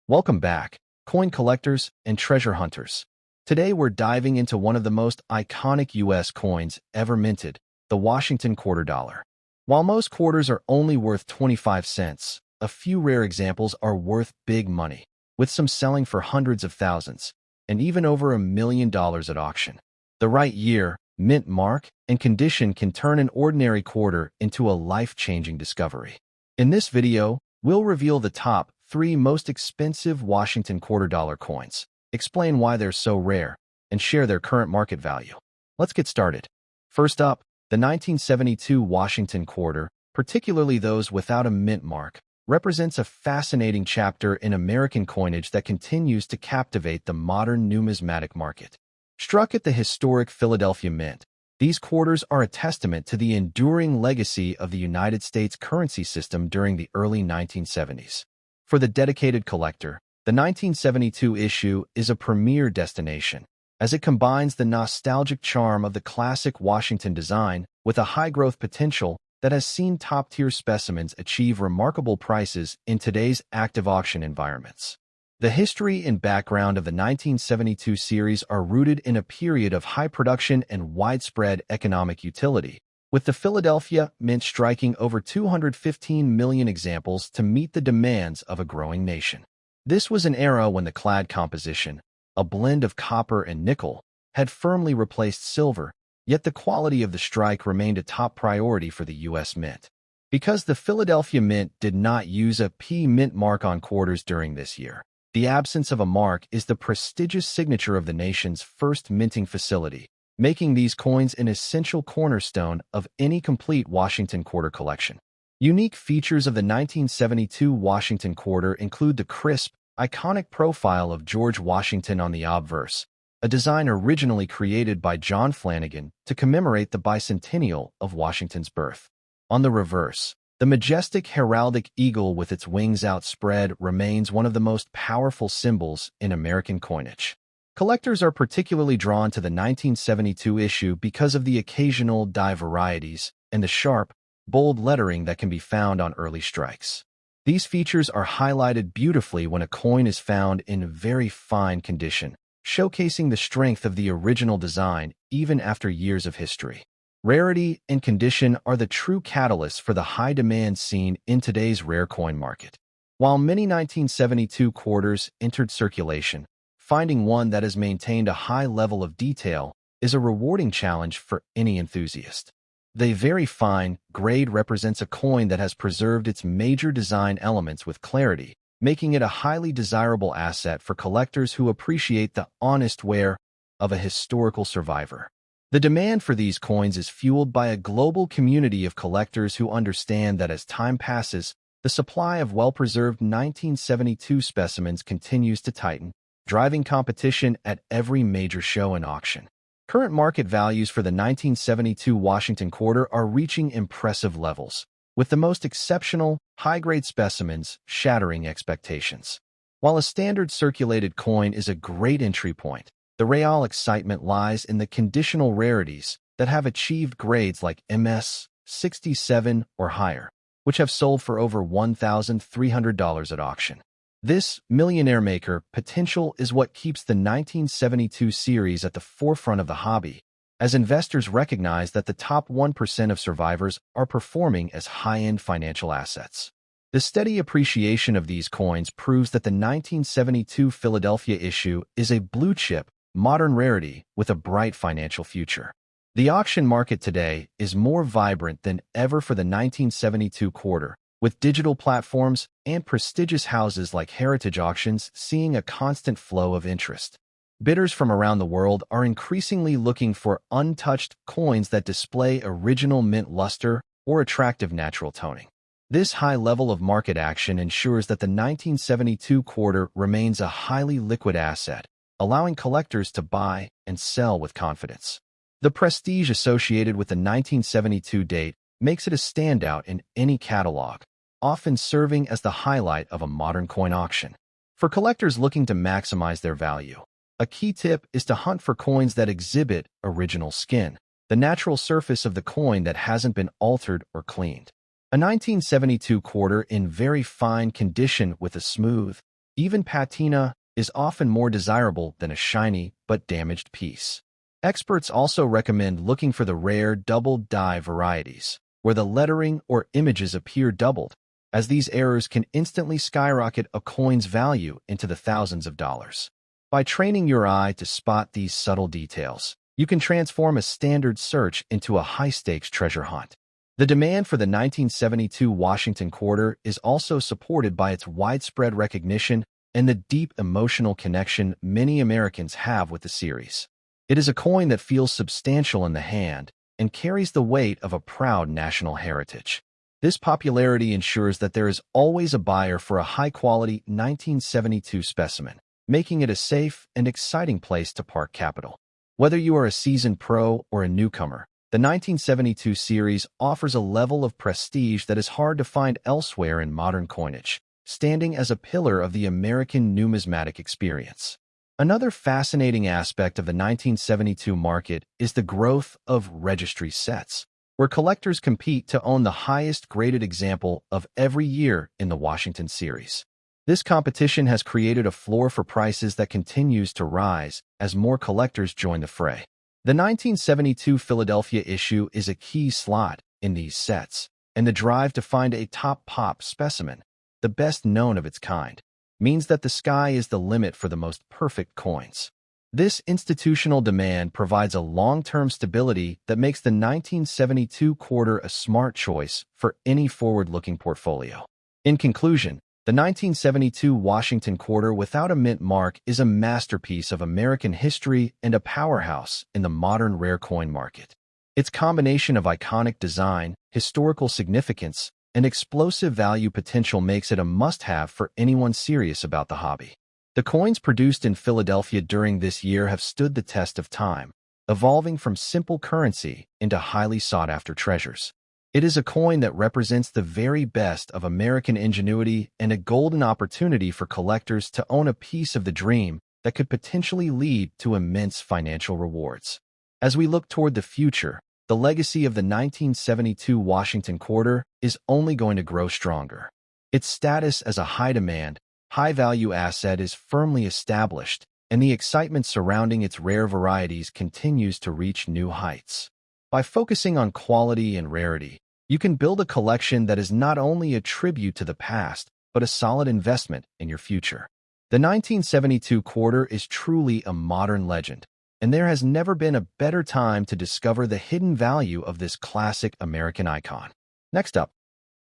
Welcome back, coin collectors and treasure hunters. Today we're diving into one of the most iconic U.S. coins ever minted, the Washington quarter dollar. While most quarters are only worth 25 cents, a few rare examples are worth big money, with some selling for hundreds of thousands, and even over $1 million at auction. The right year, mint mark, and condition can turn an ordinary quarter into a life-changing discovery. In this video, we'll reveal the top 3 most expensive Washington quarter dollar coins, explain why they're so rare, and share their current market value. Let's get started. First up, the 1972 Washington quarter, particularly those without a mint mark, represents a fascinating chapter in American coinage that continues to captivate the modern numismatic market. Struck at the historic Philadelphia Mint, these quarters are a testament to the enduring legacy of the United States currency system during the early 1970s. For the dedicated collector, the 1972 issue is a premier destination, as it combines the nostalgic charm of the classic Washington design with a high-growth potential that has seen top-tier specimens achieve remarkable prices in today's active auction environments. The history and background of the 1972 series are rooted in a period of high production and widespread economic utility, with the Philadelphia Mint striking over 215 million examples to meet the demands of a growing nation. This was an era when the clad composition, a blend of copper and nickel, had firmly replaced silver, yet the quality of the strike remained a top priority for the U.S. Mint. Because the Philadelphia Mint did not use a P mint mark on quarters during this year, the absence of a mark is the prestigious signature of the nation's first minting facility, making these coins an essential cornerstone of any complete Washington quarter collection. Unique features of the 1972 Washington quarter include the crisp, iconic profile of George Washington on the obverse, a design originally created by John Flanagan to commemorate the bicentennial of Washington's birth. On the reverse, the majestic heraldic eagle with its wings outspread remains one of the most powerful symbols in American coinage. Collectors are particularly drawn to the 1972 issue because of the occasional die varieties and the sharp, bold lettering that can be found on early strikes. These features are highlighted beautifully when a coin is found in very fine condition, showcasing the strength of the original design even after years of history. Rarity and condition are the true catalysts for the high demand seen in today's rare coin market. While many 1972 quarters entered circulation, finding one that has maintained a high level of detail is a rewarding challenge for any enthusiast. The very fine grade represents a coin that has preserved its major design elements with clarity, making it a highly desirable asset for collectors who appreciate the honest wear of a historical survivor. The demand for these coins is fueled by a global community of collectors who understand that as time passes, the supply of well-preserved 1972 specimens continues to tighten, driving competition at every major show and auction. Current market values for the 1972 Washington quarter are reaching impressive levels, with the most exceptional, high-grade specimens shattering expectations. While a standard circulated coin is a great entry point, the real excitement lies in the conditional rarities that have achieved grades like MS 67 or higher, which have sold for over $1,300 at auction. This millionaire-maker potential is what keeps the 1972 series at the forefront of the hobby, as investors recognize that the top 1% of survivors are performing as high-end financial assets. The steady appreciation of these coins proves that the 1972 Philadelphia issue is a blue-chip, modern rarity with a bright financial future. The auction market today is more vibrant than ever for the 1972 quarter, with digital platforms and prestigious houses like Heritage Auctions seeing a constant flow of interest. Bidders from around the world are increasingly looking for untouched coins that display original mint luster or attractive natural toning. This high level of market action ensures that the 1972 quarter remains a highly liquid asset, allowing collectors to buy and sell with confidence. The prestige associated with the 1972 date makes it a standout in any catalog, often serving as the highlight of a modern coin auction. For collectors looking to maximize their value, a key tip is to hunt for coins that exhibit original skin, the natural surface of the coin that hasn't been altered or cleaned. A 1972 quarter in very fine condition with a smooth, Even patina is often more desirable than a shiny but damaged piece. Experts also recommend looking for the rare double die varieties, where the lettering or images appear doubled, as these errors can instantly skyrocket a coin's value into the thousands of dollars. By training your eye to spot these subtle details, you can transform a standard search into a high-stakes treasure hunt. The demand for the 1972 Washington quarter is also supported by its widespread recognition and the deep emotional connection many Americans have with the series. It is a coin that feels substantial in the hand and carries the weight of a proud national heritage. This popularity ensures that there is always a buyer for a high-quality 1972 specimen, making it a safe and exciting place to park capital. Whether you are a seasoned pro or a newcomer, the 1972 series offers a level of prestige that is hard to find elsewhere in modern coinage, standing as a pillar of the American numismatic experience. Another fascinating aspect of the 1972 market is the growth of registry sets, where collectors compete to own the highest-graded example of every year in the Washington series. This competition has created a floor for prices that continues to rise as more collectors join the fray. The 1972 Philadelphia issue is a key slot in these sets, and the drive to find a top pop specimen, the best known of its kind, means that the sky is the limit for the most perfect coins. This institutional demand provides a long-term stability that makes the 1972 quarter a smart choice for any forward-looking portfolio. In conclusion, the 1972 Washington quarter without a mint mark is a masterpiece of American history and a powerhouse in the modern rare coin market. Its combination of iconic design, historical significance, and explosive value potential makes it a must-have for anyone serious about the hobby. The coins produced in Philadelphia during this year have stood the test of time, evolving from simple currency into highly sought-after treasures. It is a coin that represents the very best of American ingenuity and a golden opportunity for collectors to own a piece of the dream that could potentially lead to immense financial rewards. As we look toward the future, the legacy of the 1972 Washington quarter is only going to grow stronger. Its status as a high-demand, high-value asset is firmly established, and the excitement surrounding its rare varieties continues to reach new heights. By focusing on quality and rarity, you can build a collection that is not only a tribute to the past, but a solid investment in your future. The 1972 quarter is truly a modern legend, and there has never been a better time to discover the hidden value of this classic American icon. Next up,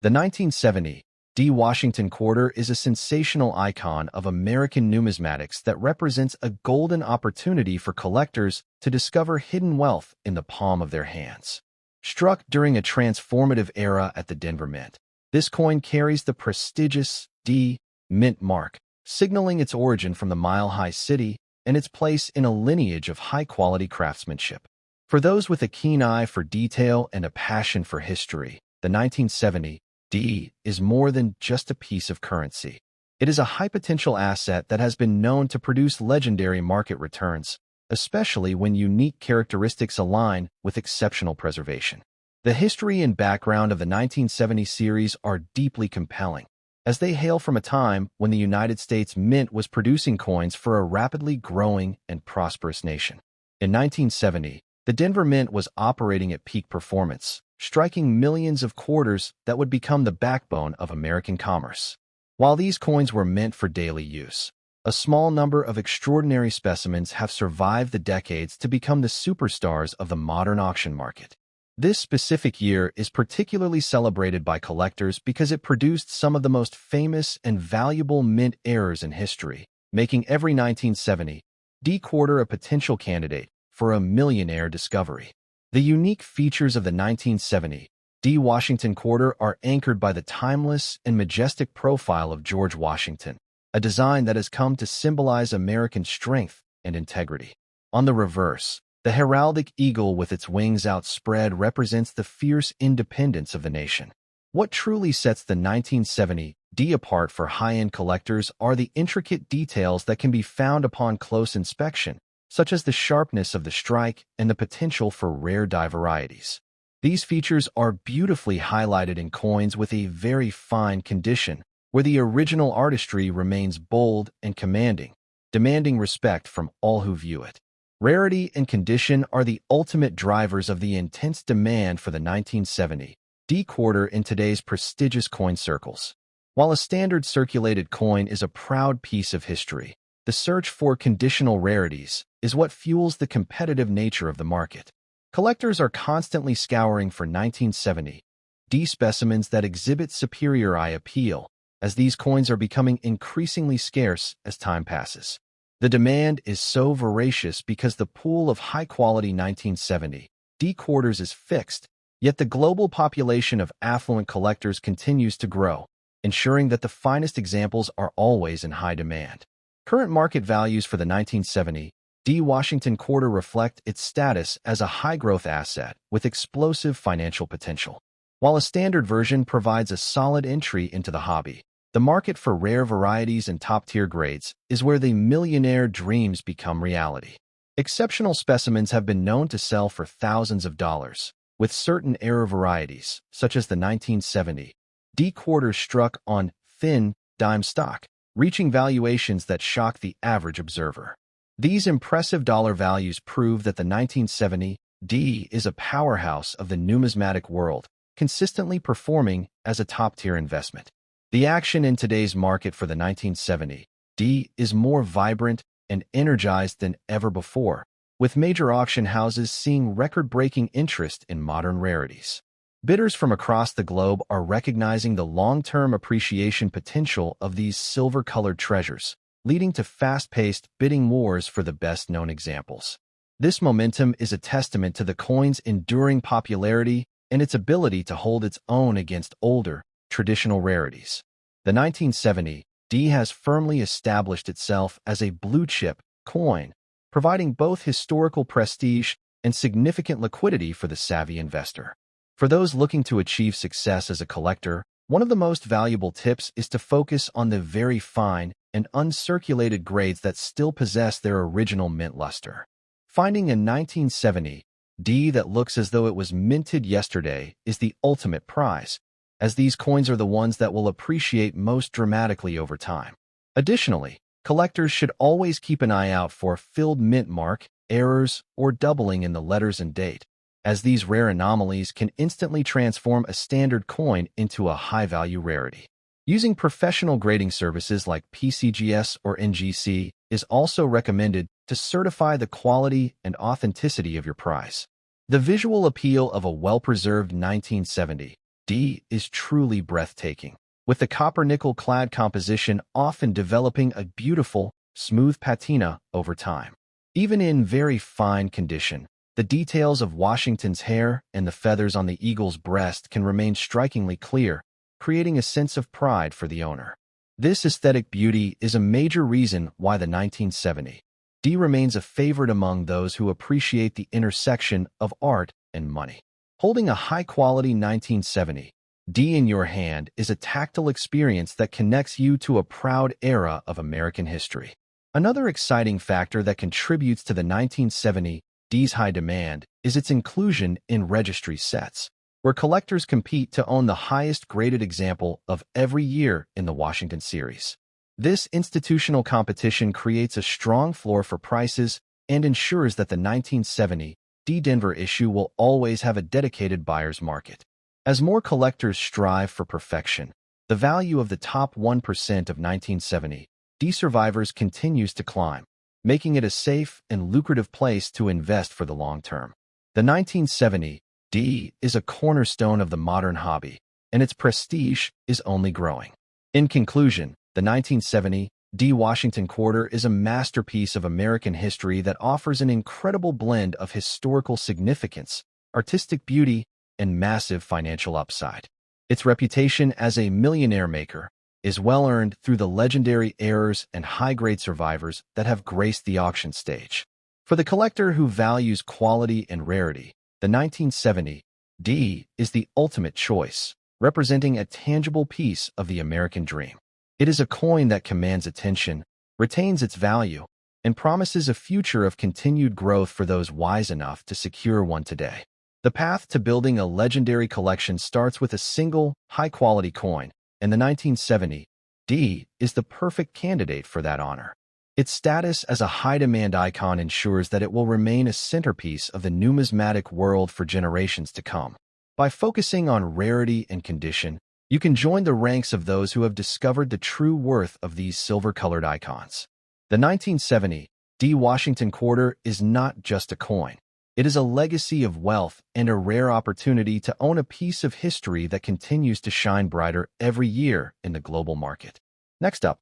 the 1970 Washington quarter is a sensational icon of American numismatics that represents a golden opportunity for collectors to discover hidden wealth in the palm of their hands. Struck during a transformative era at the Denver Mint, this coin carries the prestigious D Mint mark, signaling its origin from the Mile High City and its place in a lineage of high-quality craftsmanship. For those with a keen eye for detail and a passion for history, the 1970 D is more than just a piece of currency. It is a high-potential asset that has been known to produce legendary market returns, especially when unique characteristics align with exceptional preservation. The history and background of the 1970 series are deeply compelling, as they hail from a time when the United States Mint was producing coins for a rapidly growing and prosperous nation. In 1970, the Denver Mint was operating at peak performance, striking millions of quarters that would become the backbone of American commerce. While these coins were meant for daily use, a small number of extraordinary specimens have survived the decades to become the superstars of the modern auction market. This specific year is particularly celebrated by collectors because it produced some of the most famous and valuable mint errors in history, making every 1970 D quarter a potential candidate for a millionaire discovery. The unique features of the 1970 D Washington quarter are anchored by the timeless and majestic profile of George Washington, a design that has come to symbolize American strength and integrity. On the reverse, the heraldic eagle with its wings outspread represents the fierce independence of the nation. What truly sets the 1970 D apart for high-end collectors are the intricate details that can be found upon close inspection, such as the sharpness of the strike and the potential for rare die varieties. These features are beautifully highlighted in coins with a very fine condition, where the original artistry remains bold and commanding, demanding respect from all who view it. Rarity and condition are the ultimate drivers of the intense demand for the 1970 D quarter in today's prestigious coin circles. While a standard circulated coin is a proud piece of history, the search for conditional rarities is what fuels the competitive nature of the market. Collectors are constantly scouring for 1970 D specimens that exhibit superior eye appeal, as these coins are becoming increasingly scarce as time passes. The demand is so voracious because the pool of high-quality 1970 D quarters is fixed, yet the global population of affluent collectors continues to grow, ensuring that the finest examples are always in high demand. Current market values for the 1970 D Washington quarter reflect its status as a high-growth asset with explosive financial potential. While a standard version provides a solid entry into the hobby, the market for rare varieties and top-tier grades is where the millionaire dreams become reality. Exceptional specimens have been known to sell for thousands of dollars, with certain era varieties, such as the 1970 D quarters struck on thin dime stock, reaching valuations that shock the average observer. These impressive dollar values prove that the 1970 D is a powerhouse of the numismatic world, consistently performing as a top-tier investment. The action in today's market for the 1970 D is more vibrant and energized than ever before, with major auction houses seeing record-breaking interest in modern rarities. Bidders from across the globe are recognizing the long-term appreciation potential of these silver-colored treasures, leading to fast-paced bidding wars for the best-known examples. This momentum is a testament to the coin's enduring popularity and its ability to hold its own against older, traditional rarities. The 1970 D has firmly established itself as a blue-chip coin, providing both historical prestige and significant liquidity for the savvy investor. For those looking to achieve success as a collector, one of the most valuable tips is to focus on the very fine and uncirculated grades that still possess their original mint luster. Finding a 1970 D that looks as though it was minted yesterday is the ultimate prize, as these coins are the ones that will appreciate most dramatically over time. Additionally, collectors should always keep an eye out for filled mint mark, errors, or doubling in the letters and date, as these rare anomalies can instantly transform a standard coin into a high-value rarity. Using professional grading services like PCGS or NGC is also recommended to certify the quality and authenticity of your prize. The visual appeal of a well-preserved 1970 D is truly breathtaking, with the copper-nickel-clad composition often developing a beautiful, smooth patina over time. Even in very fine condition, the details of Washington's hair and the feathers on the eagle's breast can remain strikingly clear, creating a sense of pride for the owner. This aesthetic beauty is a major reason why the 1970 D remains a favorite among those who appreciate the intersection of art and money. Holding a high-quality 1970 D in your hand is a tactile experience that connects you to a proud era of American history. Another exciting factor that contributes to the 1970 D's high demand is its inclusion in registry sets, where collectors compete to own the highest graded example of every year in the Washington series. This institutional competition creates a strong floor for prices and ensures that the 1970 D Denver issue will always have a dedicated buyer's market. As more collectors strive for perfection, the value of the top 1% of 1970 D survivors continues to climb, making it a safe and lucrative place to invest for the long term. The 1970 D is a cornerstone of the modern hobby, and its prestige is only growing. In conclusion, the 1970 D Washington quarter is a masterpiece of American history that offers an incredible blend of historical significance, artistic beauty, and massive financial upside. Its reputation as a millionaire maker is well-earned through the legendary errors and high-grade survivors that have graced the auction stage. For the collector who values quality and rarity, the 1970 D is the ultimate choice, representing a tangible piece of the American dream. It is a coin that commands attention, retains its value, and promises a future of continued growth for those wise enough to secure one today. The path to building a legendary collection starts with a single, high-quality coin, and the 1970 D is the perfect candidate for that honor. Its status as a high-demand icon ensures that it will remain a centerpiece of the numismatic world for generations to come. By focusing on rarity and condition, you can join the ranks of those who have discovered the true worth of these silver-colored icons. The 1970 D Washington Quarter is not just a coin. It is a legacy of wealth and a rare opportunity to own a piece of history that continues to shine brighter every year in the global market. Next up,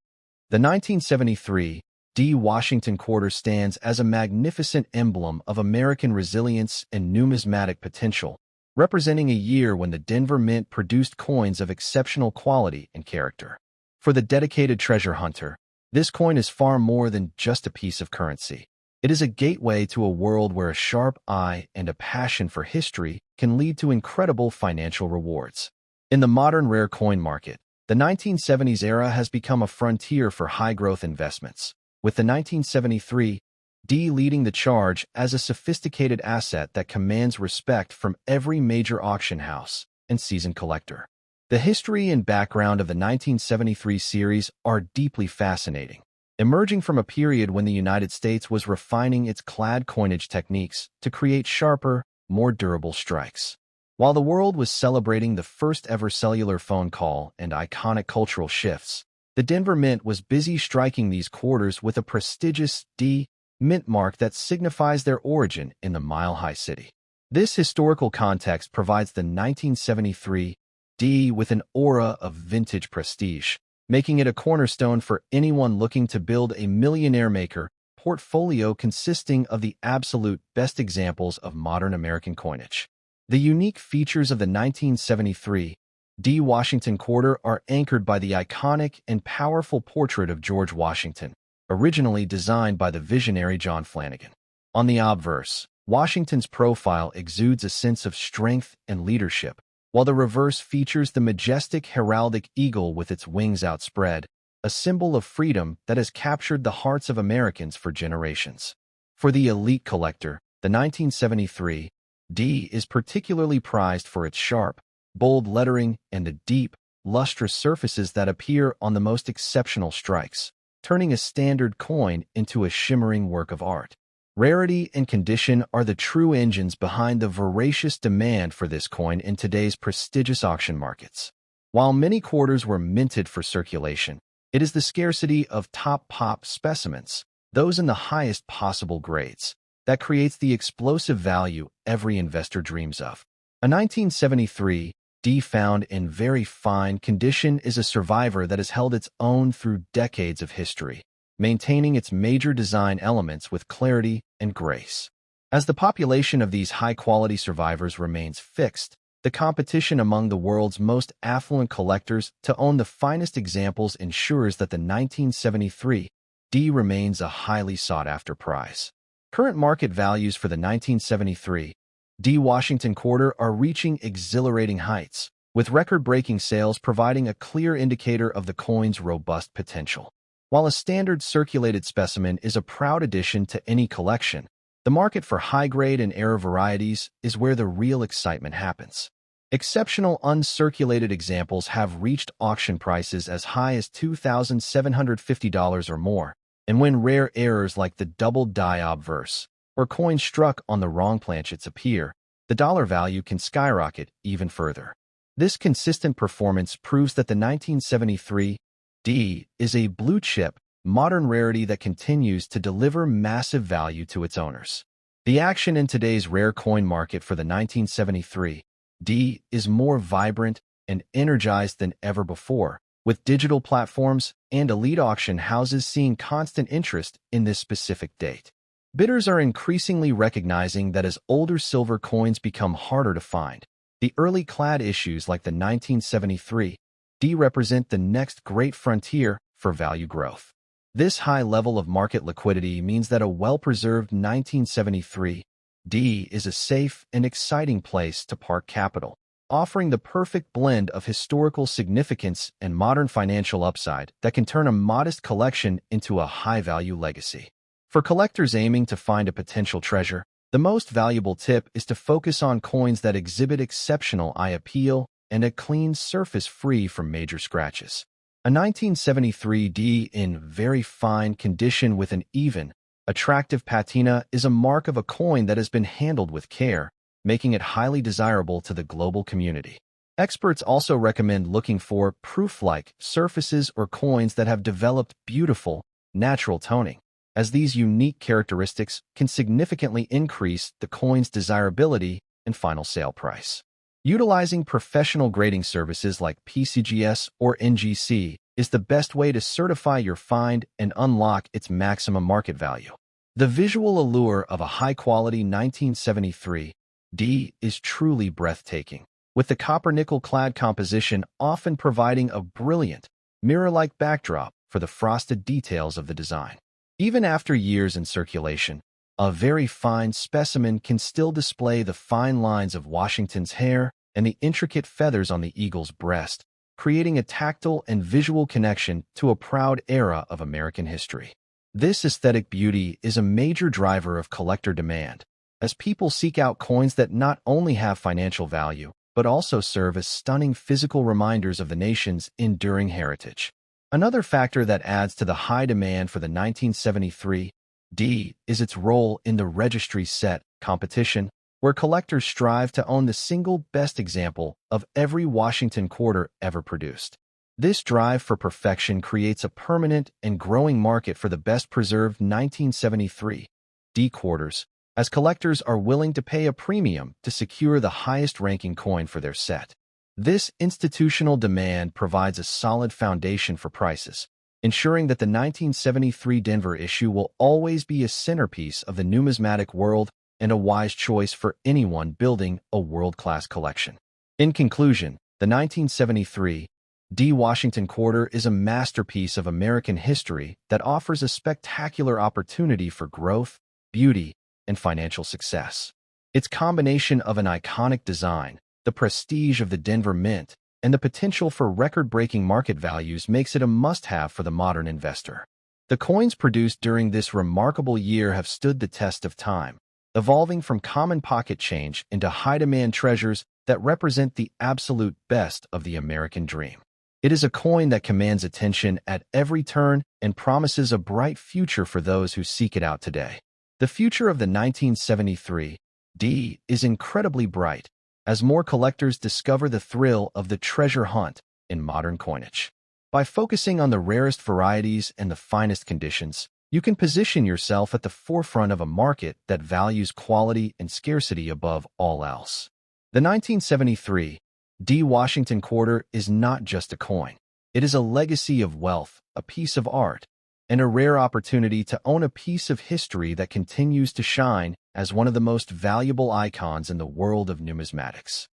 the 1973 D Washington Quarter stands as a magnificent emblem of American resilience and numismatic potential, representing a year when the Denver Mint produced coins of exceptional quality and character. For the dedicated treasure hunter, this coin is far more than just a piece of currency. It is a gateway to a world where a sharp eye and a passion for history can lead to incredible financial rewards. In the modern rare coin market, the 1970s era has become a frontier for high-growth investments, with the 1973 D leading the charge as a sophisticated asset that commands respect from every major auction house and seasoned collector. The history and background of the 1973 series are deeply fascinating, emerging from a period when the United States was refining its clad coinage techniques to create sharper, more durable strikes. While the world was celebrating the first-ever cellular phone call and iconic cultural shifts, the Denver Mint was busy striking these quarters with a prestigious D mint mark that signifies their origin in the Mile High City. This historical context provides the 1973 D with an aura of vintage prestige, making it a cornerstone for anyone looking to build a millionaire-maker portfolio consisting of the absolute best examples of modern American coinage. The unique features of the 1973 D Washington Quarter are anchored by the iconic and powerful portrait of George Washington, originally designed by the visionary John Flanagan. On the obverse, Washington's profile exudes a sense of strength and leadership, while the reverse features the majestic heraldic eagle with its wings outspread, a symbol of freedom that has captured the hearts of Americans for generations. For the elite collector, the 1973 D is particularly prized for its sharp, bold lettering and the deep, lustrous surfaces that appear on the most exceptional strikes, turning a standard coin into a shimmering work of art. Rarity and condition are the true engines behind the voracious demand for this coin in today's prestigious auction markets. While many quarters were minted for circulation, it is the scarcity of top pop specimens, those in the highest possible grades, that creates the explosive value every investor dreams of. A 1973 D found in very fine condition is a survivor that has held its own through decades of history, maintaining its major design elements with clarity and grace. As the population of these high-quality survivors remains fixed, the competition among the world's most affluent collectors to own the finest examples ensures that the 1973 D remains a highly sought-after prize. Current market values for the 1973 D Washington Quarter are reaching exhilarating heights, with record-breaking sales providing a clear indicator of the coin's robust potential. While a standard circulated specimen is a proud addition to any collection, the market for high-grade and error varieties is where the real excitement happens. Exceptional uncirculated examples have reached auction prices as high as $2,750 or more, and when rare errors like the double die obverse or coins struck on the wrong planchets appear, the dollar value can skyrocket even further. This consistent performance proves that the 1973 D is a blue-chip, modern rarity that continues to deliver massive value to its owners. The action in today's rare coin market for the 1973 D is more vibrant and energized than ever before, with digital platforms and elite auction houses seeing constant interest in this specific date. Bidders are increasingly recognizing that as older silver coins become harder to find, the early clad issues like the 1973 D represent the next great frontier for value growth. This high level of market liquidity means that a well-preserved 1973 D is a safe and exciting place to park capital, offering the perfect blend of historical significance and modern financial upside that can turn a modest collection into a high-value legacy. For collectors aiming to find a potential treasure, the most valuable tip is to focus on coins that exhibit exceptional eye appeal and a clean surface free from major scratches. A 1973 D in very fine condition with an even, attractive patina is a mark of a coin that has been handled with care, making it highly desirable to the global community. Experts also recommend looking for proof-like surfaces or coins that have developed beautiful, natural toning, as these unique characteristics can significantly increase the coin's desirability and final sale price. Utilizing professional grading services like PCGS or NGC is the best way to certify your find and unlock its maximum market value. The visual allure of a high-quality 1973 D is truly breathtaking, with the copper-nickel-clad composition often providing a brilliant, mirror-like backdrop for the frosted details of the design. Even after years in circulation, a very fine specimen can still display the fine lines of Washington's hair and the intricate feathers on the eagle's breast, creating a tactile and visual connection to a proud era of American history. This aesthetic beauty is a major driver of collector demand, as people seek out coins that not only have financial value, but also serve as stunning physical reminders of the nation's enduring heritage. Another factor that adds to the high demand for the 1973 D is its role in the registry set competition, where collectors strive to own the single best example of every Washington quarter ever produced. This drive for perfection creates a permanent and growing market for the best-preserved 1973 D quarters, as collectors are willing to pay a premium to secure the highest-ranking coin for their set. This institutional demand provides a solid foundation for prices, ensuring that the 1973 Denver issue will always be a centerpiece of the numismatic world and a wise choice for anyone building a world-class collection. In conclusion, the 1973 D Washington Quarter is a masterpiece of American history that offers a spectacular opportunity for growth, beauty, and financial success. Its combination of an iconic design, the prestige of the Denver Mint, and the potential for record-breaking market values makes it a must-have for the modern investor. The coins produced during this remarkable year have stood the test of time, evolving from common pocket change into high-demand treasures that represent the absolute best of the American dream. It is a coin that commands attention at every turn and promises a bright future for those who seek it out today. The future of the 1973 D is incredibly bright, as more collectors discover the thrill of the treasure hunt in modern coinage. By focusing on the rarest varieties and the finest conditions, you can position yourself at the forefront of a market that values quality and scarcity above all else. The 1973 D Washington Quarter is not just a coin. It is a legacy of wealth, a piece of art, and a rare opportunity to own a piece of history that continues to shine as one of the most valuable icons in the world of numismatics.